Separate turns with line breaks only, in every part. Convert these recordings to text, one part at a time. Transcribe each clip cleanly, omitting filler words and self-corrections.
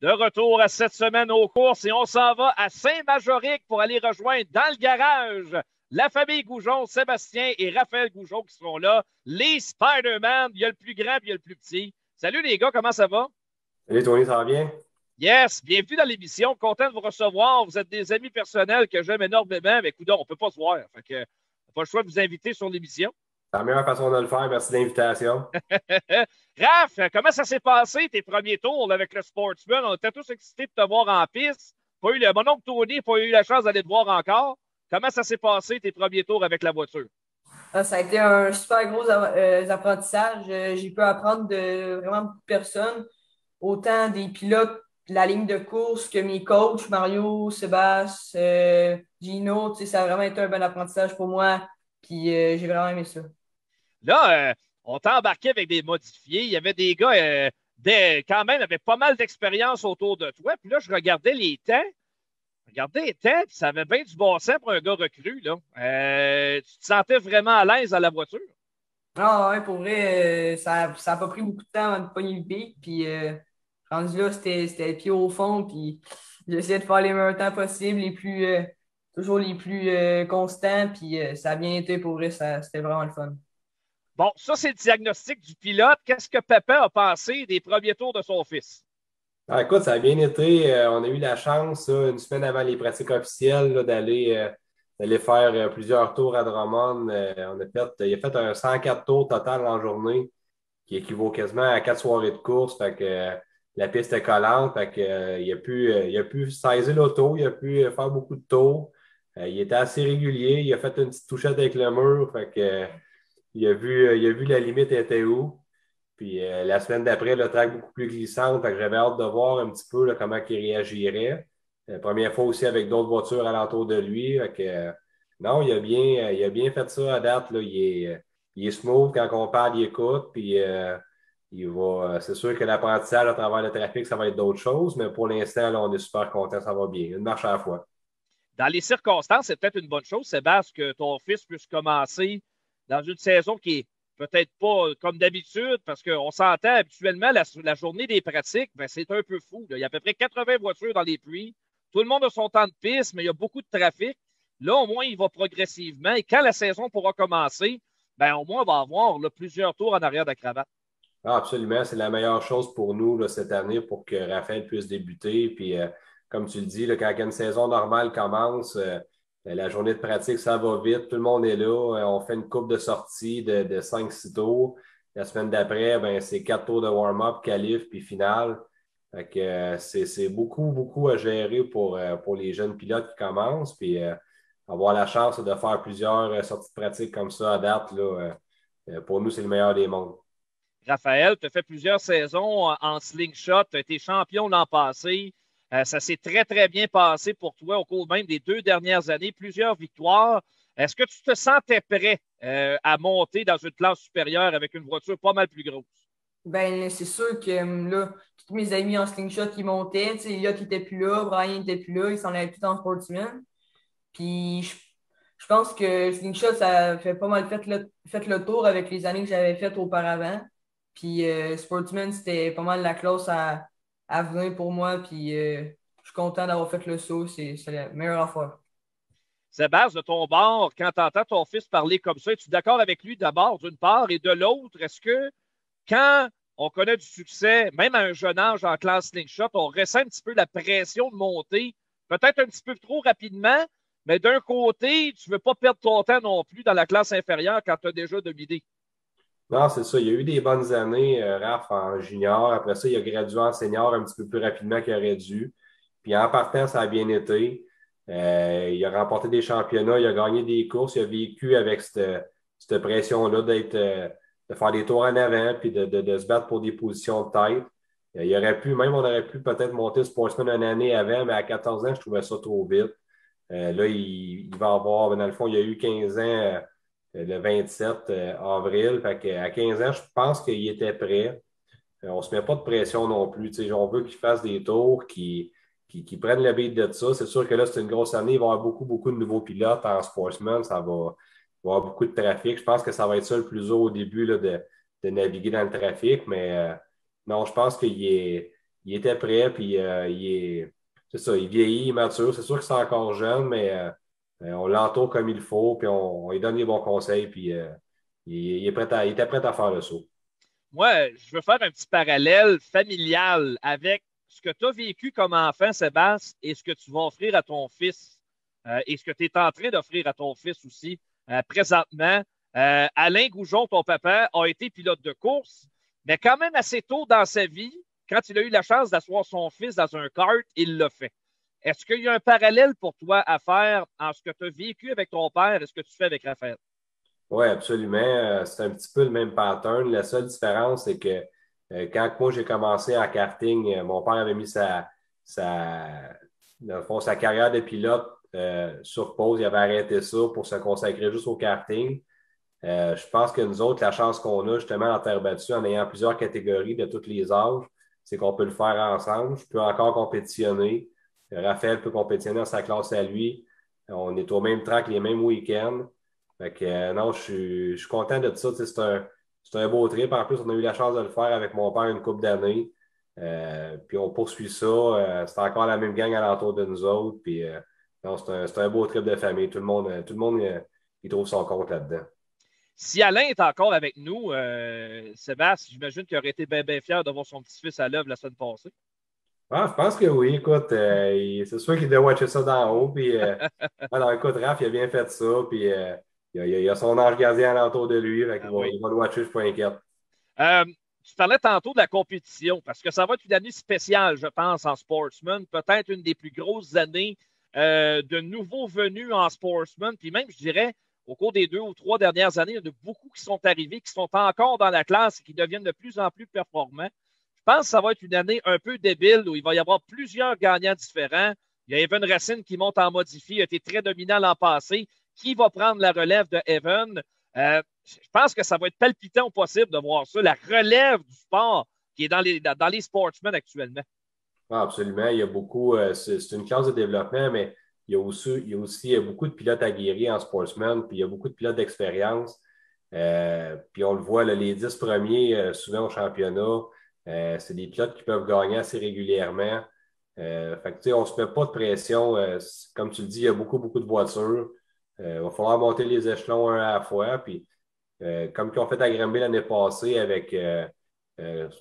De retour à cette semaine aux courses et on s'en va à Saint-Majoric pour aller rejoindre dans le garage la famille Goujon, Sébastien et Raphaël Goujon qui seront là. Les Spider-Man, il y a le plus grand et il y a le plus petit. Salut les gars, comment ça va?
Salut Tony, ça va bien?
Yes, bienvenue dans l'émission. Content de vous recevoir. Vous êtes des amis personnels que j'aime énormément, mais écoute, on ne peut pas se voir. Fait que, pas le choix de vous inviter sur l'émission.
C'est la meilleure façon de le faire. Merci de l'invitation.
Raph, comment ça s'est passé tes premiers tours là, avec le Sportsman? On était tous excités de te voir en piste. Pas eu mon oncle Tony n'a pas eu la chance d'aller te voir encore. Comment ça s'est passé tes premiers tours avec la voiture?
Ça a été un super gros apprentissage. J'ai pu apprendre de vraiment beaucoup de personnes, autant des pilotes de la ligne de course que mes coachs, Mario, Sébastien, Gino. Tu sais, ça a vraiment été un bon apprentissage pour moi. Puis j'ai vraiment aimé ça.
Là, on t'a embarqué avec des modifiés. Il y avait des gars quand même avec pas mal d'expérience autour de toi. Puis là, je regardais les temps. Regardez les temps, puis ça avait bien du bon sens pour un gars recru. Là. Tu te sentais vraiment à l'aise à la voiture?
Ah ouais, pour vrai, ça a pas pris beaucoup de temps avant de pogner le beat. Puis rendu là, c'était le pied au fond. Puis j'essayais de faire les meilleurs temps possibles, toujours les plus constants. Puis ça a bien été pour vrai, c'était vraiment le fun.
Bon, ça, c'est le diagnostic du pilote. Qu'est-ce que Pépin a pensé des premiers tours de son fils?
Ah, écoute, ça a bien été. On a eu la chance, là, une semaine avant les pratiques officielles, là, d'aller faire plusieurs tours à Drummond. Il a fait un 104 tours total en journée, qui équivaut quasiment à 4 soirées de course. Fait que la piste est collante. Fait que, il a pu saisir l'auto, il a pu faire beaucoup de tours. Il était assez régulier. Il a fait une petite touchette avec le mur. Fait que, il a vu la limite était où. Puis la semaine d'après, le track beaucoup plus glissante. Fait que j'avais hâte de voir un petit peu là, comment il réagirait. Première fois aussi avec d'autres voitures alentour de lui. Fait que, non, il a bien fait ça à date. Là. Il est smooth quand on parle, il écoute. Puis c'est sûr que l'apprentissage à travers le trafic, ça va être d'autres choses. Mais pour l'instant, là, on est super content, ça va bien. Une marche à la fois.
Dans les circonstances, c'est peut-être une bonne chose, Sébastien, que ton fils puisse commencer dans une saison qui est peut-être pas comme d'habitude, parce qu'on s'entend habituellement, la journée des pratiques, ben, c'est un peu fou. Là. Il y a à peu près 80 voitures dans les pluies. Tout le monde a son temps de piste, mais il y a beaucoup de trafic. Là, au moins, il va progressivement. Et quand la saison pourra commencer, ben, au moins, on va avoir là, plusieurs tours en arrière de la cravate.
Ah, absolument, c'est la meilleure chose pour nous là, cette année pour que Raphaël puisse débuter. Puis, comme tu le dis, là, quand une saison normale commence, la journée de pratique, ça va vite. Tout le monde est là. On fait une coupe de sortie de 5-6 tours. La semaine d'après, ben, c'est 4 tours de warm-up, qualif, puis finale. Fait que, c'est beaucoup, beaucoup à gérer pour les jeunes pilotes qui commencent. Puis, avoir la chance de faire plusieurs sorties de pratique comme ça à date, là, pour nous, c'est le meilleur des mondes.
Raphaël, tu as fait plusieurs saisons en slingshot, tu as été champion l'an passé. Ça s'est très, très bien passé pour toi au cours même des 2 dernières années, plusieurs victoires. Est-ce que tu te sentais prêt à monter dans une classe supérieure avec une voiture pas mal plus grosse?
Ben, c'est sûr que là, tous mes amis en slingshot qui montaient, tu sais, Elliot qui était plus là, Brian n'était plus là, ils s'en allaient tout en sportsman. Puis je pense que slingshot, ça fait pas mal fait le tour avec les années que j'avais faites auparavant. Puis sportsman, c'était pas mal la classe à venir pour moi. Puis je suis content d'avoir fait le saut, c'est la meilleure affaire.
Sébastien, de ton bord, quand tu entends ton fils parler comme ça, es-tu d'accord avec lui d'abord, d'une part, et de l'autre, est-ce que quand on connaît du succès, même à un jeune âge en classe slingshot, on ressent un petit peu la pression de monter, peut-être un petit peu trop rapidement, mais d'un côté, tu ne veux pas perdre ton temps non plus dans la classe inférieure quand tu as déjà dominé.
Non, c'est ça. Il y a eu des bonnes années, Raph, en junior. Après ça, il a gradué en senior un petit peu plus rapidement qu'il aurait dû. Puis en partant, ça a bien été. Il a remporté des championnats, il a gagné des courses, il a vécu avec cette pression-là de faire des tours en avant puis de se battre pour des positions de tête. On aurait pu peut-être monter le Sportsman une année avant, mais à 14 ans, je trouvais ça trop vite. Là, il va avoir, ben, dans le fond, il a eu 15 ans le 27 avril. Fait que, à 15 ans, je pense qu'il était prêt. On ne se met pas de pression non plus. Tu sais, on veut qu'il fasse des tours, qui prennent le beat de ça. C'est sûr que là, c'est une grosse année. Il va y avoir beaucoup, beaucoup de nouveaux pilotes en sportsman. Il va y avoir beaucoup de trafic. Je pense que ça va être ça le plus haut au début là, de naviguer dans le trafic. Mais non, je pense il était prêt, puis c'est ça, il vieillit, il est mature. C'est sûr que c'est encore jeune, mais on l'entoure comme il faut, puis on lui donne les bons conseils, puis il était prêt à faire le saut.
Moi, je veux faire un petit parallèle familial avec ce que tu as vécu comme enfant, Sébastien, et ce que tu vas offrir à ton fils, et ce que tu es en train d'offrir à ton fils aussi présentement. Alain Goujon, ton papa, a été pilote de course, mais quand même assez tôt dans sa vie, quand il a eu la chance d'asseoir son fils dans un kart, il l'a fait. Est-ce qu'il y a un parallèle pour toi à faire en ce que tu as vécu avec ton père et ce que tu fais avec Raphaël?
Oui, absolument. C'est un petit peu le même pattern. La seule différence, c'est que quand moi j'ai commencé en karting, mon père avait mis dans le fond, sa carrière de pilote sur pause. Il avait arrêté ça pour se consacrer juste au karting. Je pense que nous autres, la chance qu'on a justement en terre battue, en ayant plusieurs catégories de tous les âges, c'est qu'on peut le faire ensemble. Je peux encore compétitionner. Raphaël peut compétitionner dans sa classe à lui. On est au même track les mêmes week-ends. Fait que non, je suis content de ça. C'est un beau trip. En plus, on a eu la chance de le faire avec mon père une couple d'années. Puis on poursuit ça. C'est encore la même gang alentour de nous autres. Puis non, c'est un beau trip de famille. Tout le monde il trouve son compte là-dedans.
Si Alain est encore avec nous, Sébastien, j'imagine qu'il aurait été bien, bien fier d'avoir son petit-fils à l'œuvre la semaine passée.
Ah, je pense que oui. Écoute, c'est sûr qu'il doit watcher ça d'en haut. Puis, alors, écoute, Raph, il a bien fait ça. Puis, il a son ange gardien alentour de lui. Fait
Ah
il
oui.
va le watcher, je ne suis pas inquiète.
Tu parlais tantôt de la compétition, parce que ça va être une année spéciale, je pense, en sportsman. Peut-être une des plus grosses années de nouveaux venus en sportsman. Puis même, je dirais, au cours des 2 ou 3 dernières années, il y en a beaucoup qui sont arrivés, qui sont encore dans la classe et qui deviennent de plus en plus performants. Je pense que ça va être une année un peu débile où il va y avoir plusieurs gagnants différents. Il y a Evan Racine qui monte en modifié, a été très dominant l'an passé. Qui va prendre la relève de Evan? Je pense que ça va être palpitant au possible de voir ça, la relève du sport qui est dans les sportsmen actuellement.
Ah, absolument. Il y a beaucoup, c'est une classe de développement, mais il y a aussi beaucoup de pilotes aguerris en sportsman, puis il y a beaucoup de pilotes d'expérience. Puis on le voit, là, les 10 premiers, souvent au championnat, c'est des pilotes qui peuvent gagner assez régulièrement. Fait que, tu sais, on ne se met pas de pression. Comme tu le dis, il y a beaucoup, beaucoup de voitures. Il va falloir monter les échelons un à la fois. Puis, comme qu'ils ont fait à Granby l'année passée avec,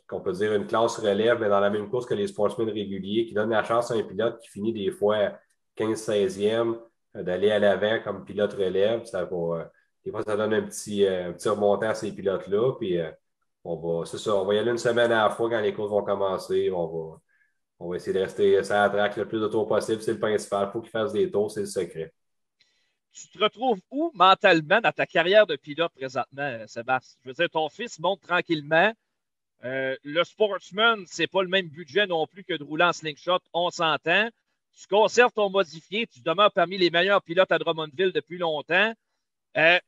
qu'on peut dire, une classe relève, mais dans la même course que les sportsmen réguliers, qui donne la chance à un pilote qui finit des fois 15-16e d'aller à l'avant comme pilote relève. Des fois, ça donne un petit remontant à ces pilotes-là. Puis, c'est ça, on va y aller une semaine à la fois quand les courses vont commencer. On va essayer de rester sur la track le plus de tours possible. C'est le principal. Il faut qu'ils fassent des tours, c'est le secret.
Tu te retrouves où mentalement dans ta carrière de pilote présentement, Sébastien? Je veux dire, ton fils monte tranquillement. Le sportsman, c'est pas le même budget non plus que de rouler en slingshot, on s'entend. Tu conserves ton modifié, tu demeures parmi les meilleurs pilotes à Drummondville depuis longtemps. Euh,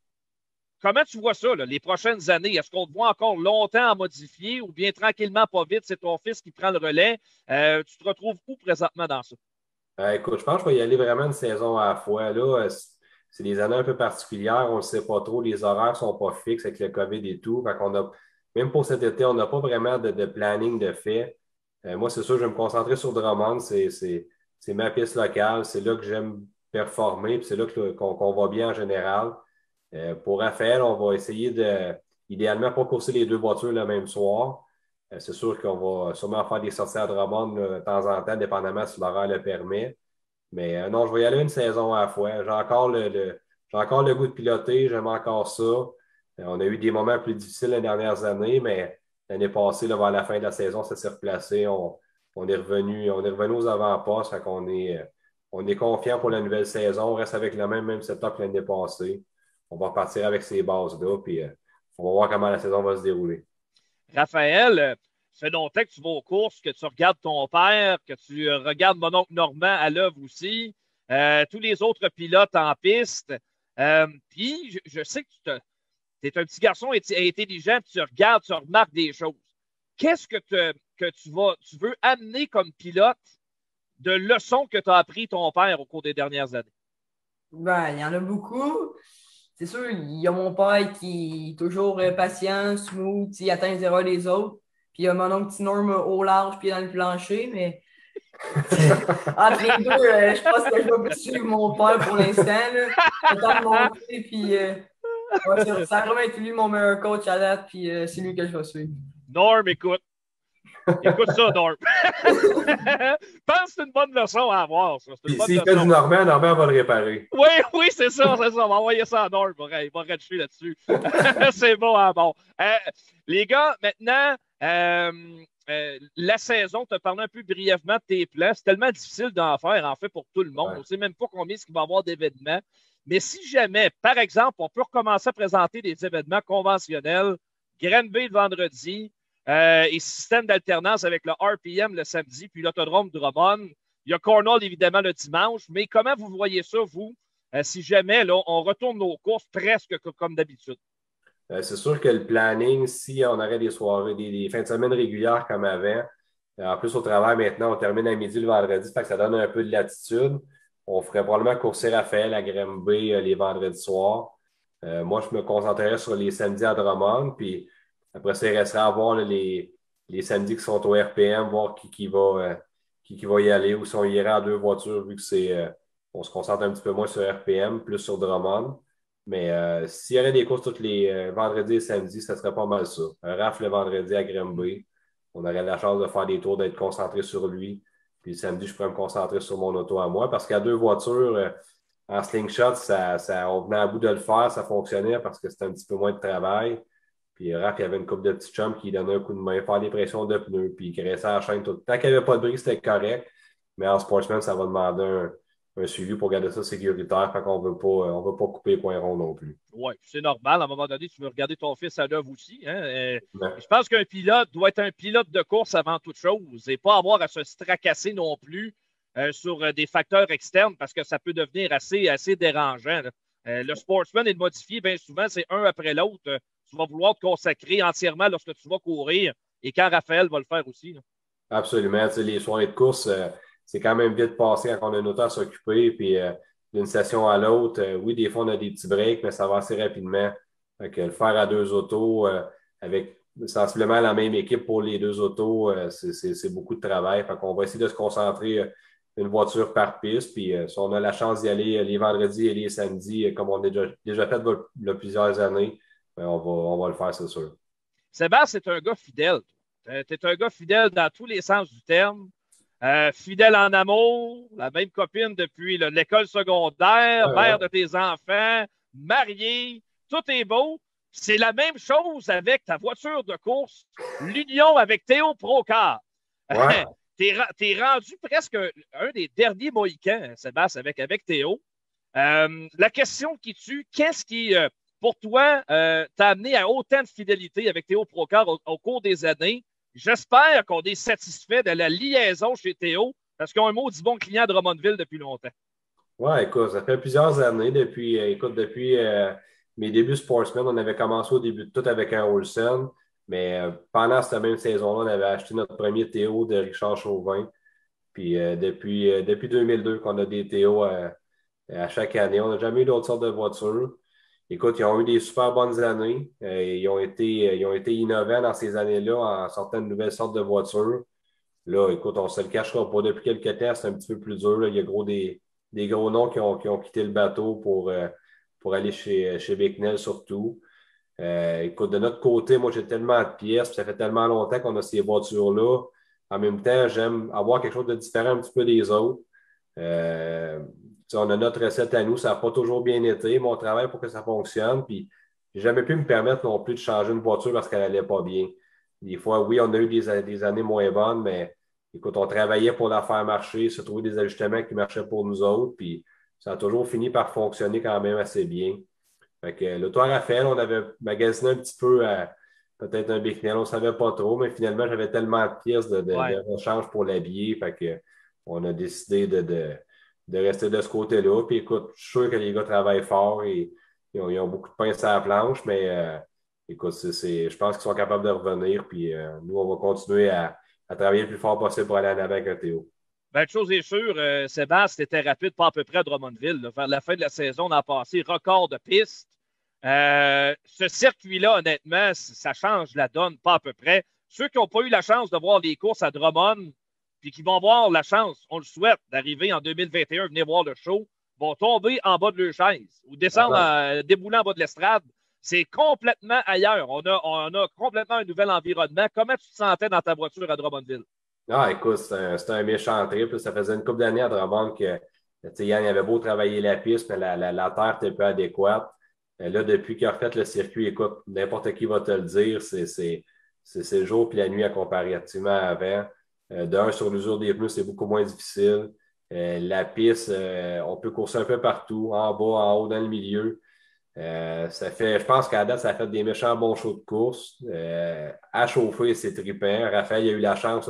Comment tu vois ça, là, les prochaines années? Est-ce qu'on te voit encore longtemps en modifié ou bien tranquillement, pas vite, c'est ton fils qui prend le relais? Tu te retrouves où présentement dans ça?
Écoute, je pense qu'il va y aller vraiment une saison à la fois. Là, c'est des années un peu particulières. On ne sait pas trop. Les horaires ne sont pas fixes avec le COVID et tout. Même pour cet été, on n'a pas vraiment de planning de fait. Moi, c'est sûr, je vais me concentrer sur Drummond. C'est ma piste locale. C'est là que j'aime performer. Puis c'est là qu'on va bien en général. Pour Raphaël, on va essayer idéalement, pas courser les deux voitures le même soir. C'est sûr qu'on va sûrement faire des sorties à Drummond de temps en temps, dépendamment si l'horaire le permet. Mais non, je vais y aller une saison à la fois. J'ai encore le goût de piloter, j'aime encore ça. On a eu des moments plus difficiles les dernières années, mais l'année passée, là, vers la fin de la saison, ça s'est replacé. On est revenu aux avant-postes. Fait on est confiant pour la nouvelle saison. On reste avec le même setup que l'année passée. On va repartir avec ces bases-là, puis on va voir comment la saison va se dérouler.
Raphaël, ça fait longtemps que tu vas aux courses, que tu regardes ton père, que tu regardes mon oncle Normand à l'œuvre aussi, tous les autres pilotes en piste. Puis, je sais que tu es un petit garçon intelligent, puis tu regardes, tu remarques des choses. Qu'est-ce que tu veux amener comme pilote de leçons que tu as appris ton père au cours des dernières années?
Ben, il y en a beaucoup. C'est sûr, il y a mon père qui est toujours patient, smooth, il attend les erreurs des autres. Puis il y a mon oncle petit Norm au large, pied dans le plancher, mais entre les deux, je pense que je vais plus suivre mon père pour l'instant. Là. Le temps de monter, puis ça a vraiment été lui mon meilleur coach à date, puis c'est lui que je vais suivre.
Norm, écoute. Écoute ça, Norm. Je pense que c'est une bonne leçon à avoir. Ça.
S'il fait du Normand, Normand va le réparer.
Oui, c'est ça. On va envoyer ça à Norm. Il va racheter là-dessus. C'est bon, hein, bon. Les gars, maintenant, la saison, tu as parlé un peu brièvement de tes plans. C'est tellement difficile d'en faire, en fait, pour tout le monde. On ne sait même pas combien il va y avoir d'événements. Mais si jamais, par exemple, on peut recommencer à présenter des événements conventionnels, Granby le vendredi, et système d'alternance avec le RPM le samedi, puis l'autodrome Drummond. Il y a Cornwall, évidemment, le dimanche. Mais comment vous voyez ça, vous, si jamais là, on retourne nos courses presque comme d'habitude?
C'est sûr que le planning, si on aurait des soirées, des fins de semaine régulières comme avant, en plus au travail maintenant, on termine à midi le vendredi, fait que ça donne un peu de latitude. On ferait probablement courser Raphaël à Granby les vendredis soirs. Moi, je me concentrerais sur les samedis à Drummond, puis après ça, il resterait à voir les samedis qui sont au RPM, voir qui va y aller ou si on irait en 2 voitures, vu que on se concentre un petit peu moins sur RPM, plus sur Drummond. Mais s'il y aurait des courses tous les vendredis et samedis, ça serait pas mal ça. Un RAF le vendredi à Granby, on aurait la chance de faire des tours, d'être concentré sur lui. Puis le samedi, je pourrais me concentrer sur mon auto à moi. Parce qu'à 2 voitures, en slingshot, on venait à bout de le faire, ça fonctionnait parce que c'était un petit peu moins de travail. Puis Raph, il y avait une couple de petits chums qui donnait un coup de main, faire des pressions de pneus, puis il caressait la chaîne tout le temps. Tant qu'il n'y avait pas de bris, c'était correct. Mais en sportsman, ça va demander un suivi pour garder ça sécuritaire. Fait qu'on on veut pas couper les points ronds non plus.
Oui, c'est normal. À un moment donné, tu veux regarder ton fils à l'œuvre aussi. Hein? Je pense qu'un pilote doit être un pilote de course avant toute chose et pas avoir à se stracasser non plus sur des facteurs externes parce que ça peut devenir assez dérangeant. Le sportsman est modifié bien souvent, c'est un après l'autre. Tu vas vouloir te consacrer entièrement lorsque tu vas courir et quand Raphaël va le faire aussi. Là.
Absolument. Les soirées de course, c'est quand même vite passé quand on a une auto à s'occuper. Puis d'une session à l'autre, oui, des fois, on a des petits breaks, mais ça va assez rapidement. Fait que le faire à 2 autos avec sensiblement la même équipe pour les 2 autos, c'est beaucoup de travail. Fait qu'on va essayer de se concentrer une voiture par piste. Puis si on a la chance d'y aller les vendredis et les samedis, comme on a déjà fait il y a plusieurs années, on va le faire, c'est sûr.
Sébastien, c'est un gars fidèle. Tu es un gars fidèle dans tous les sens du terme. Fidèle en amour, la même copine depuis l'école secondaire, mère de tes enfants, marié, tout est beau. C'est la même chose avec ta voiture de course, l'union avec Théo Procard.
Ouais.
T'es rendu presque un des derniers Mohicans, Sébastien, avec Théo. La question qui tue, qu'est-ce qui, pour toi, t'a amené à autant de fidélité avec Théo Procard au cours des années? J'espère qu'on est satisfait de la liaison chez Théo parce qu'ils ont un maudit bon client de Drummondville depuis longtemps.
Oui, écoute, ça fait plusieurs années depuis mes débuts sportsmen. On avait commencé au début de tout avec un Olsen, mais pendant cette même saison-là, on avait acheté notre premier Théo de Richard Chauvin. Puis depuis 2002 qu'on a des Théo à chaque année. On n'a jamais eu d'autres sortes de voitures. Écoute, ils ont eu des super bonnes années. Ils ont été innovants dans ces années-là en sortant de nouvelles sortes de voitures. Là, écoute, on ne se le cachera pas. Depuis quelques temps, c'est un petit peu plus dur. Là. Il y a des gros noms qui ont quitté le bateau pour aller chez Bicknell surtout. Écoute, de notre côté, moi, j'ai tellement de pièces, puis ça fait tellement longtemps qu'on a ces voitures-là. En même temps, j'aime avoir quelque chose de différent un petit peu des autres. On a notre recette à nous, ça n'a pas toujours bien été, mais on travaille pour que ça fonctionne. Puis, j'ai jamais pu me permettre non plus de changer une voiture parce qu'elle n'allait pas bien. Des fois, oui, on a eu des années moins bonnes, mais écoute, on travaillait pour la faire marcher, se trouver des ajustements qui marchaient pour nous autres. Puis, ça a toujours fini par fonctionner quand même assez bien. Fait que l'auto à Raphaël, on avait magasiné un petit peu peut-être un Bicknell, on ne savait pas trop, mais finalement, j'avais tellement de pièces de rechange pour l'habiller. Fait que on a décidé de rester de ce côté-là. Puis écoute, je suis sûr que les gars travaillent fort et ils ont beaucoup de pain sur la planche, mais écoute, je pense qu'ils sont capables de revenir. Puis nous, on va continuer à travailler le plus fort possible pour aller en avant avec Théo.
Ben, une chose est sûre, Sébastien, c'était rapide, pas à peu près à Drummondville. Là. Vers la fin de la saison, on a passé record de piste. Ce circuit-là, honnêtement, ça change la donne, pas à peu près. ceux qui n'ont pas eu la chance de voir les courses à Drummond, puis qui vont avoir la chance, on le souhaite, d'arriver en 2021, venir voir le show, vont tomber en bas de leur chaise ou descendre, débouler en bas de l'estrade. C'est complètement ailleurs. On a complètement un nouvel environnement. Comment tu te sentais dans ta voiture à Drummondville?
Ah, écoute, c'est un méchant trip. Ça faisait une couple d'années à Drummond que Yann il avait beau travailler la piste, mais la terre était peu adéquate. Là, depuis qu'il a refait le circuit, écoute, n'importe qui va te le dire, c'est le jour puis la nuit à comparativement avant. D'un, sur l'usure des pneus, c'est beaucoup moins difficile. La piste, on peut courser un peu partout, en bas, en haut, dans le milieu. Je pense qu'à date, ça a fait des méchants bons shows de course. À chauffer, c'est trippant. Raphaël a eu la chance,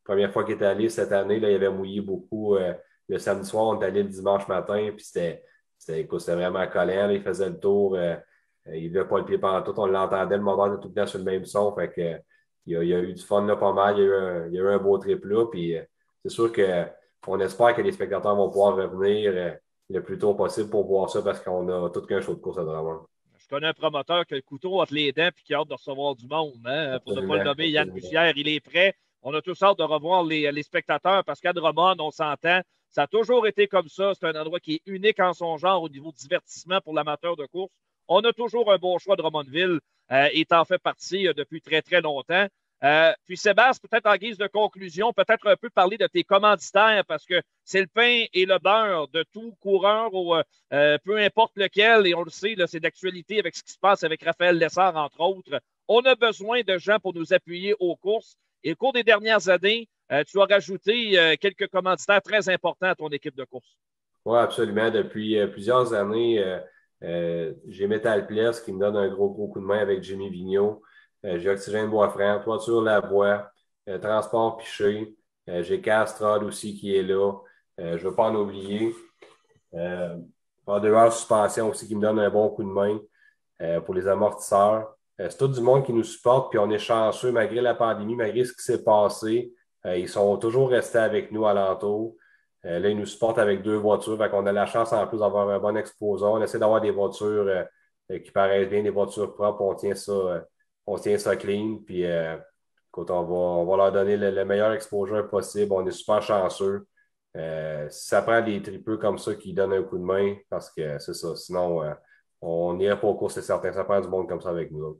première fois qu'il est allé cette année, là, il avait mouillé beaucoup le samedi soir. On est allé le dimanche matin, puis c'était vraiment collant. Là, il faisait le tour. Il ne devait pas le pied pendant tout. On l'entendait, le moteur était tout le temps sur le même son. Fait que, il y a eu du fun là, pas mal. Il y a eu un beau trip là. Puis c'est sûr qu'on espère que les spectateurs vont pouvoir revenir le plus tôt possible pour voir ça parce qu'on a tout qu'un show de course à Drummond.
Je connais un promoteur qui a le couteau entre les dents et qui a hâte de recevoir du monde. Hein? Pour ne pas le nommer, Yann Bussière, il est prêt. On a tous hâte de revoir les spectateurs parce qu'à Drummond, on s'entend. Ça a toujours été comme ça. C'est un endroit qui est unique en son genre au niveau divertissement pour l'amateur de course. On a toujours un bon choix de Drummondville et t'en fais partie depuis très, très longtemps. Puis Sébastien, peut-être en guise de conclusion, peut-être un peu parler de tes commanditaires parce que c'est le pain et le beurre de tout coureur, peu importe lequel, et on le sait, là, c'est d'actualité avec ce qui se passe avec Raphaël Lessard, entre autres. On a besoin de gens pour nous appuyer aux courses. Et au cours des dernières années, tu as rajouté quelques commanditaires très importants à ton équipe de course.
Oui, absolument. Depuis plusieurs années, j'ai Metal Place qui me donne un gros coup de main avec Jimmy Vigneault. J'ai Oxygène Boisfranc, Toiture Lavoie, Transport Piché. J'ai Castrol aussi qui est là. Je ne veux pas en oublier. Vendeur Suspension aussi qui me donne un bon coup de main pour les amortisseurs. C'est tout du monde qui nous supporte, puis on est chanceux malgré la pandémie, malgré ce qui s'est passé. Ils sont toujours restés avec nous alentour. Là, ils nous supportent avec 2 voitures. Fait qu'on a la chance en plus d'avoir un bon exposant. On essaie d'avoir des voitures qui paraissent bien, des voitures propres. On tient ça clean. Puis, écoute, on va leur donner le meilleur exposure possible. On est super chanceux. Ça prend des tripeux comme ça qui donnent un coup de main parce que c'est ça. Sinon, on n'irait pas au cours, c'est certain. Ça prend du monde comme ça avec nous.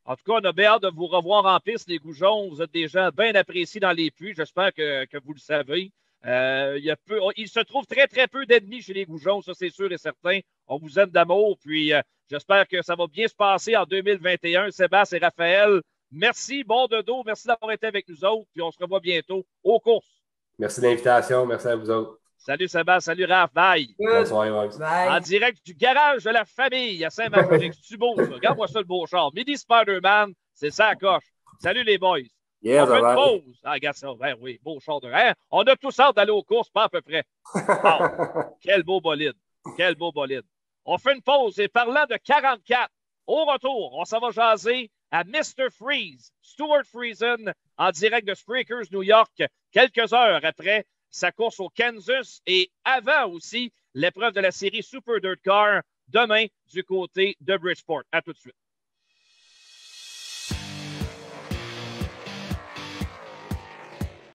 En tout cas, on a bien hâte de vous revoir en piste, les Goujons. Vous êtes des gens bien appréciés dans les puits. J'espère que vous le savez. Il se trouve très, très peu d'ennemis chez les Goujons, ça c'est sûr et certain. On vous aime d'amour, puis j'espère que ça va bien se passer en 2021. Sébastien et Raphaël, merci, bon dodo, merci d'avoir été avec nous autres, puis on se revoit bientôt aux courses.
Merci de l'invitation, merci à vous autres.
Salut Sébastien, salut Raph, bye.
Bonne soirée, Max.
En direct du garage de la famille à Saint-Martin. C'est beau ça, regarde-moi ça le beau char. Midi Spider-Man, c'est ça à coche. Salut les boys.
Yeah,
on fait une pause. Ah, regarde ça. Ben oui, beau char de hein? On a tous hâte d'aller aux courses, pas à peu près. Wow. Quel beau bolide. Quel beau bolide. On fait une pause et parlant de 44, au retour, on s'en va jaser à Mr. Freeze, Stuart Friesen, en direct de Spreakers, New York, quelques heures après sa course au Kansas et avant aussi l'épreuve de la série Super Dirt Car, demain du côté de Bridgeport. À tout de suite.